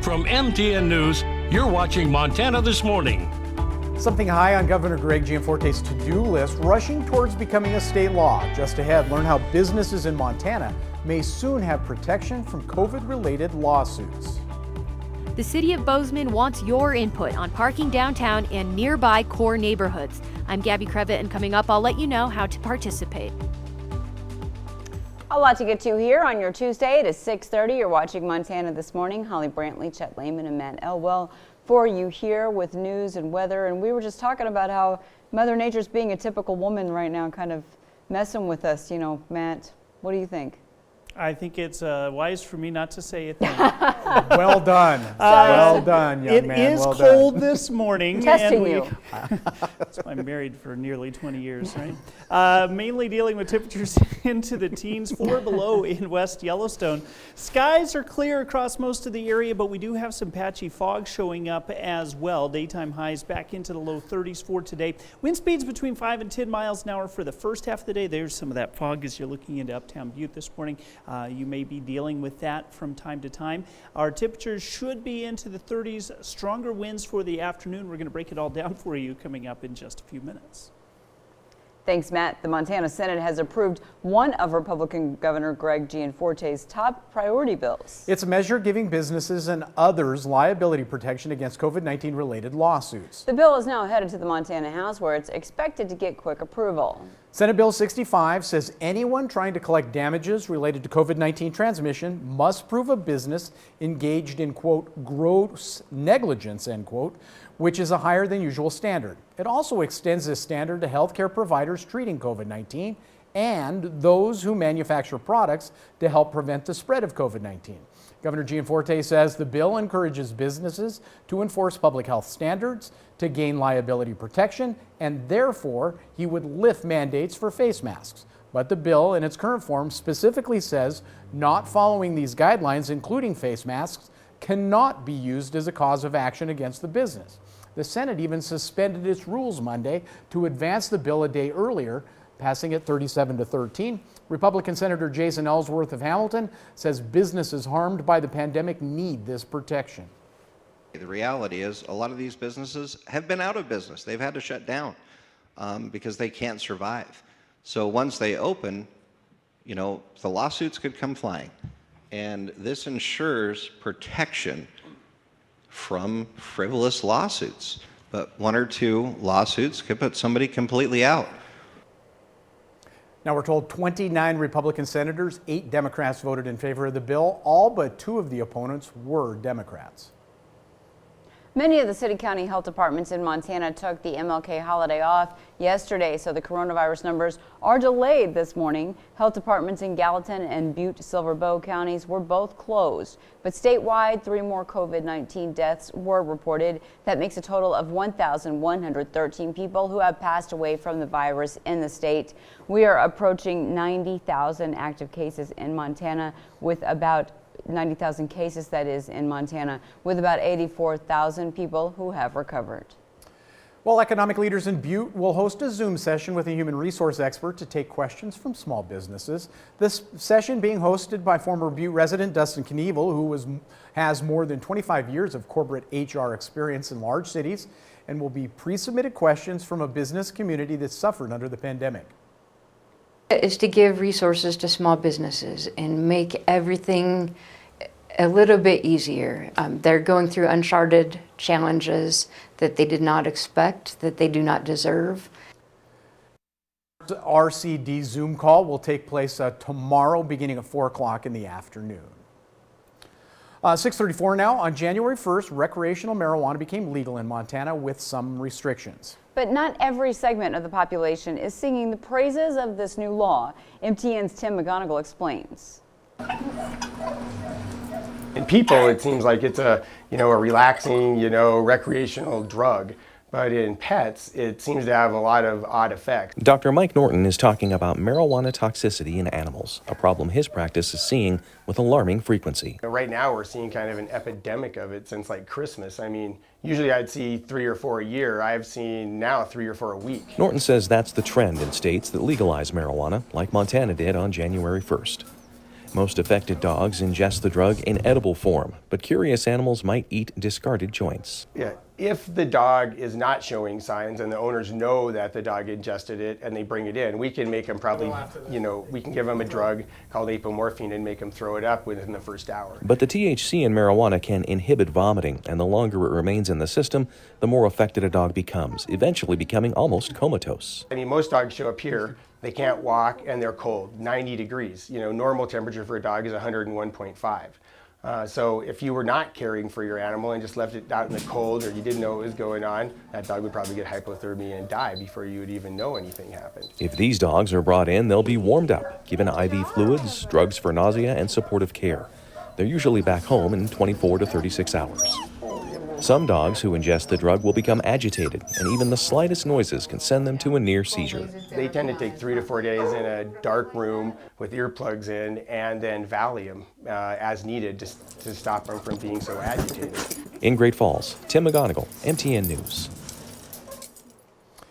From MTN News, you're watching Montana This Morning. Something high on Governor Greg Gianforte's to-do list, rushing towards becoming a state law. Just ahead, learn how businesses in Montana may soon have protection from COVID-related lawsuits. The city of Bozeman wants your input on parking downtown and nearby core neighborhoods. I'm Gabby Crevitt, and coming up, I'll let you know how to participate. A lot to get to here on your Tuesday. It is 6:30. You're watching Montana This Morning. Holly Brantley, Chet Lehman, and Matt Elwell for you here with news and weather. And we were just talking about how Mother Nature's being a typical woman right now, kind of messing with us. You know, Matt, what do you think? I think it's wise for me not to say a thing. Well done. Well done, young man. It is well cold done. this morning. Testing you. That's why I'm married for nearly 20 years, right? Mainly dealing with temperatures into the teens, 4 below in West Yellowstone. Skies are clear across most of the area, but we do have some patchy fog showing up as well. Daytime highs back into the low 30s for today. Wind speeds between 5 and 10 miles an hour for the first half of the day. There's some of that fog as you're looking into Uptown Butte this morning. You may be dealing with that from time to time. Our temperatures should be into the 30s, stronger winds for the afternoon. We're going to break it all down for you coming up in just a few minutes. Thanks, Matt. The Montana Senate has approved one of Republican Governor Greg Gianforte's top priority bills. It's a measure giving businesses and others liability protection against COVID-19 related lawsuits. The bill is now headed to the Montana House, where it's expected to get quick approval. Senate Bill 65 says anyone trying to collect damages related to COVID-19 transmission must prove a business engaged in, quote, gross negligence, end quote, which is a higher than usual standard. It also extends this standard to healthcare providers treating COVID-19 and those who manufacture products to help prevent the spread of COVID-19. Governor Gianforte says the bill encourages businesses to enforce public health standards to gain liability protection, and therefore he would lift mandates for face masks. But the bill in its current form specifically says not following these guidelines, including face masks, cannot be used as a cause of action against the business. The Senate even suspended its rules Monday to advance the bill a day earlier, passing it 37-13. Republican Senator Jason Ellsworth of Hamilton says businesses harmed by the pandemic need this protection. The reality is a lot of these businesses have been out of business. They've had to shut down because they can't survive. So once they open, you know, the lawsuits could come flying. And this ensures protection from frivolous lawsuits. But 1 or 2 lawsuits could put somebody completely out. Now we're told 29 Republican senators, 8 Democrats voted in favor of the bill. All but 2 of the opponents were Democrats. Many of the city county health departments in Montana took the MLK holiday off yesterday, so the coronavirus numbers are delayed this morning. Health departments in Gallatin and Butte Silver Bow counties were both closed, but statewide 3 more COVID-19 deaths were reported. That makes a total of 1,113 people who have passed away from the virus in the state. We are approaching 90,000 active cases in Montana, with about 90,000 cases, that is, in Montana, with about 84,000 people who have recovered. Well, economic leaders in Butte will host a Zoom session with a human resource expert to take questions from small businesses. This session being hosted by former Butte resident Dustin Knievel, who has more than 25 years of corporate HR experience in large cities, and will be pre-submitted questions from a business community that suffered under the pandemic. Is to give resources to small businesses and make everything a little bit easier. They're going through uncharted challenges that they did not expect, that they do not deserve. The RCD Zoom call will take place tomorrow beginning at 4 o'clock in the afternoon. 6:34 now. On January 1st, recreational marijuana became legal in Montana with some restrictions. But not every segment of the population is singing the praises of this new law. MTN's Tim McGonigal explains. In people, it seems like it's a relaxing, recreational drug. But in pets, it seems to have a lot of odd effects. Dr. Mike Norton is talking about marijuana toxicity in animals, a problem his practice is seeing with alarming frequency. Right now, we're seeing kind of an epidemic of it since like Christmas. I mean, usually I'd see 3 or 4 a year. I've seen now 3 or 4 a week. Norton says that's the trend in states that legalize marijuana, like Montana did on January 1st. Most affected dogs ingest the drug in edible form, but curious animals might eat discarded joints. Yeah, if the dog is not showing signs and the owners know that the dog ingested it and they bring it in, we can make them probably, we can give them a drug called apomorphine and make them throw it up within the first hour. But the THC in marijuana can inhibit vomiting, and the longer it remains in the system, the more affected a dog becomes, eventually becoming almost comatose. I mean, most dogs show up here, they can't walk, and they're cold, 90 degrees. Normal temperature for a dog is 101.5. So if you were not caring for your animal and just left it out in the cold, or you didn't know what was going on, that dog would probably get hypothermia and die before you would even know anything happened. If these dogs are brought in, they'll be warmed up, given IV fluids, drugs for nausea, and supportive care. They're usually back home in 24 to 36 hours. Some dogs who ingest the drug will become agitated, and even the slightest noises can send them to a near seizure. They tend to take 3 to 4 days in a dark room with earplugs in, and then Valium as needed to stop them from being so agitated. In Great Falls, Tim McGonigal, MTN News.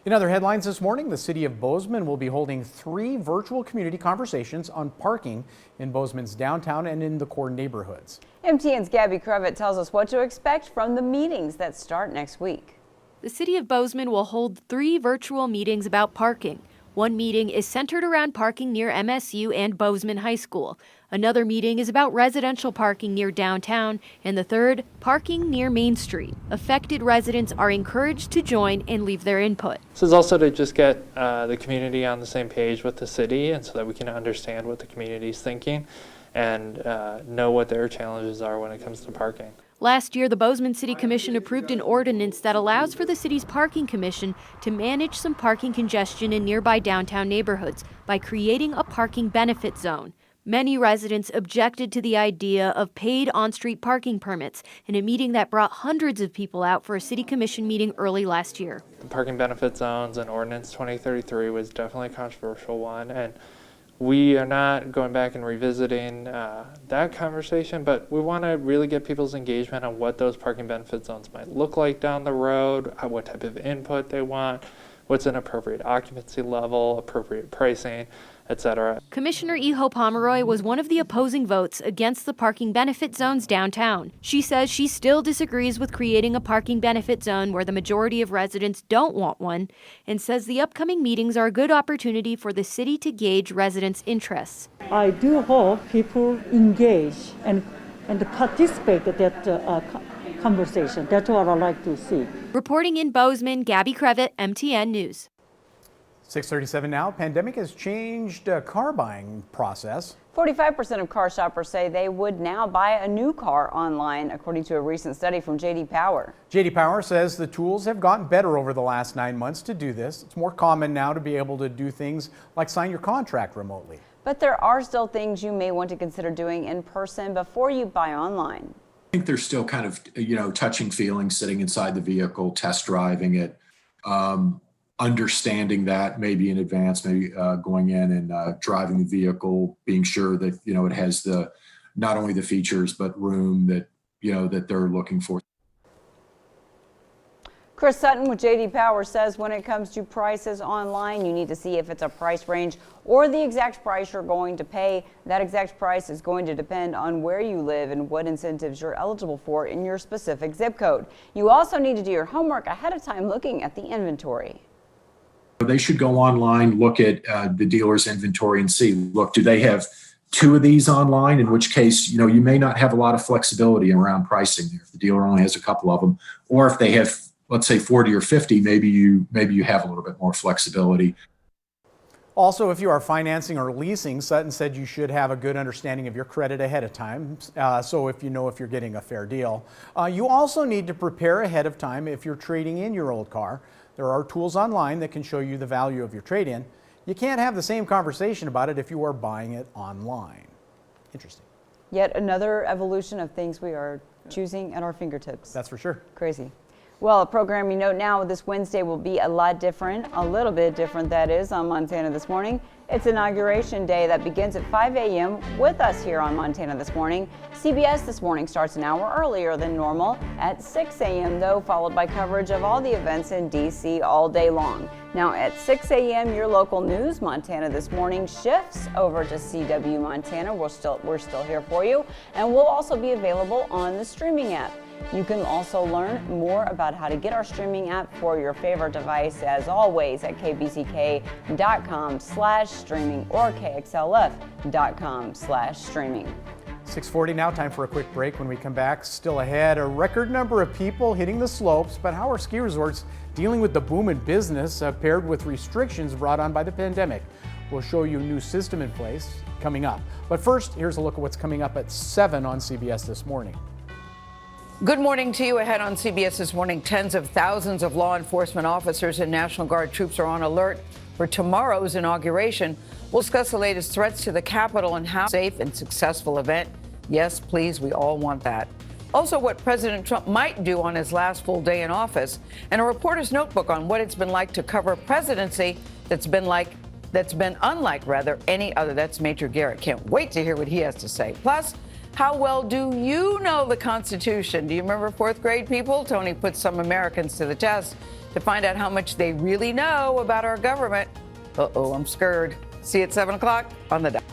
In other headlines this morning, the city of Bozeman will be holding 3 virtual community conversations on parking in Bozeman's downtown and in the core neighborhoods. MTN's Gabby Crevitt tells us what to expect from the meetings that start next week. The city of Bozeman will hold 3 virtual meetings about parking. One meeting is centered around parking near MSU and Bozeman High School. Another meeting is about residential parking near downtown, and the third, parking near Main Street. Affected residents are encouraged to join and leave their input. This is also to just get the community on the same page with the city, and so that we can understand what the community is thinking and know what their challenges are when it comes to parking. Last year, the Bozeman City Commission approved an ordinance that allows for the city's parking commission to manage some parking congestion in nearby downtown neighborhoods by creating a parking benefit zone. Many residents objected to the idea of paid on-street parking permits in a meeting that brought hundreds of people out for a city commission meeting early last year. The parking benefit zones and Ordinance 2033 was definitely a controversial one, and we are not going back and revisiting that conversation, but we want to really get people's engagement on what those parking benefit zones might look like down the road, what type of input they want, what's an appropriate occupancy level, appropriate pricing, etc. Commissioner Eho Pomeroy was one of the opposing votes against the parking benefit zones downtown. She says she still disagrees with creating a parking benefit zone where the majority of residents don't want one, and says the upcoming meetings are a good opportunity for the city to gauge residents' interests. I do hope people engage and participate in that conversation. That's what I like to see. Reporting in Bozeman, Gabby Crevitt, MTN News. 6:37 now. Pandemic has changed car buying process. 45% of car shoppers say they would now buy a new car online, according to a recent study from J.D. Power. J.D. Power says the tools have gotten better over the last 9 months to do this. It's more common now to be able to do things like sign your contract remotely. But there are still things you may want to consider doing in person before you buy online. I think there's still kind of, touching feelings sitting inside the vehicle, test driving it, understanding that maybe in advance, maybe going in and driving the vehicle, being sure that, it has not only the features, but room that, that they're looking for. Chris Sutton with J.D. Power says when it comes to prices online, you need to see if it's a price range or the exact price you're going to pay. That exact price is going to depend on where you live and what incentives you're eligible for in your specific zip code. You also need to do your homework ahead of time looking at the inventory. They should go online, look at the dealer's inventory and see, look, do they have 2 of these online? In which case, you may not have a lot of flexibility around pricing there. If the dealer only has a couple of them, or if they have, let's say 40 or 50, maybe you have a little bit more flexibility. Also, if you are financing or leasing, Sutton said you should have a good understanding of your credit ahead of time. So if you know if you're getting a fair deal. You also need to prepare ahead of time if you're trading in your old car. There are tools online that can show you the value of your trade-in. You can't have the same conversation about it if you are buying it online. Interesting. Yet another evolution of things we are choosing at our fingertips. That's for sure. Crazy. Well, a programming note now, this Wednesday will be a lot different, a little bit different that is, on Montana This Morning. It's Inauguration Day that begins at 5 a.m. with us here on Montana This Morning. CBS This Morning starts an hour earlier than normal at 6 a.m. though, followed by coverage of all the events in D.C. all day long. Now at 6 a.m. your local news, Montana This Morning, shifts over to CW Montana. We're still here for you, and we'll also be available on the streaming app. You can also learn more about how to get our streaming app for your favorite device, as always, at kbck.com/streaming or kxlf.com/streaming. 6:40 now, time for a quick break. When we come back, still ahead, a record number of people hitting the slopes, but how are ski resorts dealing with the boom in business paired with restrictions brought on by the pandemic? We'll show you a new system in place coming up. But first, here's a look at what's coming up at 7 on CBS This Morning. Good morning to you. Ahead on CBS This Morning, tens of thousands of law enforcement officers and National Guard troops are on alert for tomorrow's inauguration. We'll discuss the latest threats to the Capitol and how safe and successful event. Yes, please, we all want that. Also, what President Trump might do on his last full day in office, and a reporter's notebook on what it's been like to cover a presidency that's been unlike any other. That's Major Garrett. Can't wait to hear what he has to say. Plus, how well do you know the Constitution? Do you remember fourth grade, people? Tony put some Americans to the test to find out how much they really know about our government. Uh-oh, I'm scared. See you at 7 o'clock on the dot.